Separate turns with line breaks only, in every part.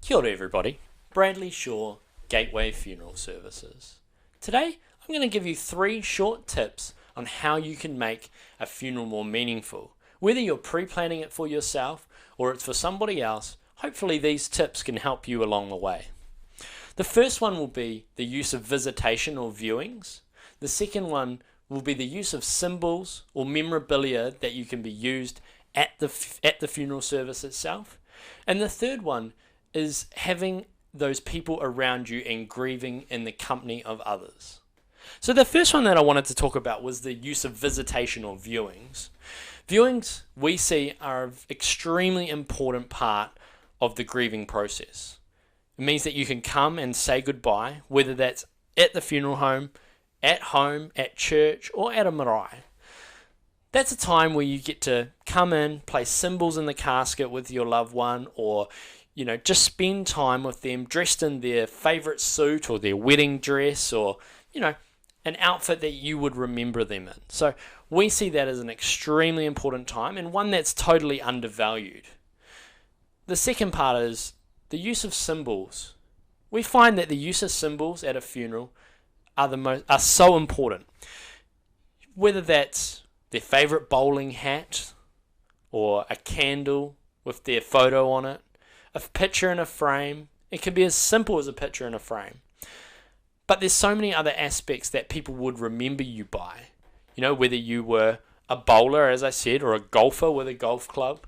Kia ora everybody, Bradley Shaw, Gateway Funeral Services. Today I'm going to give you 3 short tips on how you can make a funeral more meaningful. Whether you're pre-planning it for yourself or it's for somebody else, hopefully these tips can help you along the way. The first one will be the use of visitation or viewings. The second one will be the use of symbols or memorabilia that you can be used at the funeral service itself. And the third one is having those people around you and grieving in the company of others. So the first one that I wanted to talk about was the use of visitation or viewings. Viewings, we see, are an extremely important part of the grieving process. It means that you can come and say goodbye, whether that's at the funeral home, at church, or at a marae. That's a time where you get to come in, place symbols in the casket with your loved one, or just spend time with them dressed in their favourite suit or their wedding dress, or an outfit that you would remember them in. So we see that as an extremely important time and one that's totally undervalued. The second part is the use of symbols. We find that the use of symbols at a funeral are so important. Whether that's their favourite bowling hat, or a candle with their photo on it, a picture in a frame. It can be as simple as a picture in a frame. But there's so many other aspects that people would remember you by. Whether you were a bowler, as I said, or a golfer with a golf club.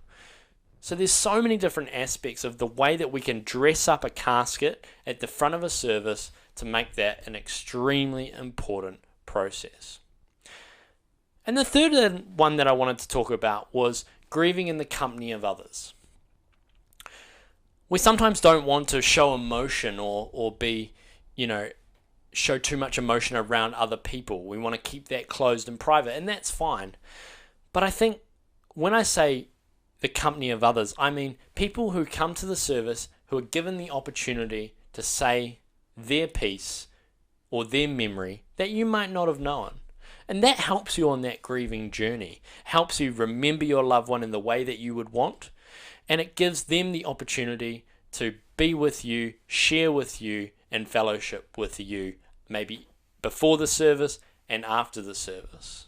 So there's so many different aspects of the way that we can dress up a casket at the front of a service to make that an extremely important process. And the third one that I wanted to talk about was grieving in the company of others. We sometimes don't want to show emotion or show too much emotion around other people. We want to keep that closed and private, and that's fine. But I think when I say the company of others, I mean people who come to the service who are given the opportunity to say their piece or their memory that you might not have known. And that helps you on that grieving journey, helps you remember your loved one in the way that you would want, and it gives them the opportunity to be with you, share with you, and fellowship with you, maybe before the service and after the service.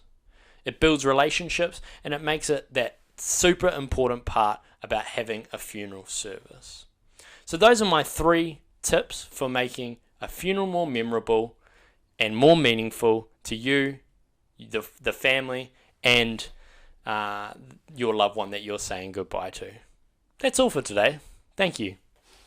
It builds relationships, and it makes it that super important part about having a funeral service. So those are my 3 tips for making a funeral more memorable and more meaningful to you, the family, and your loved one that you're saying goodbye to. That's all for today. Thank you.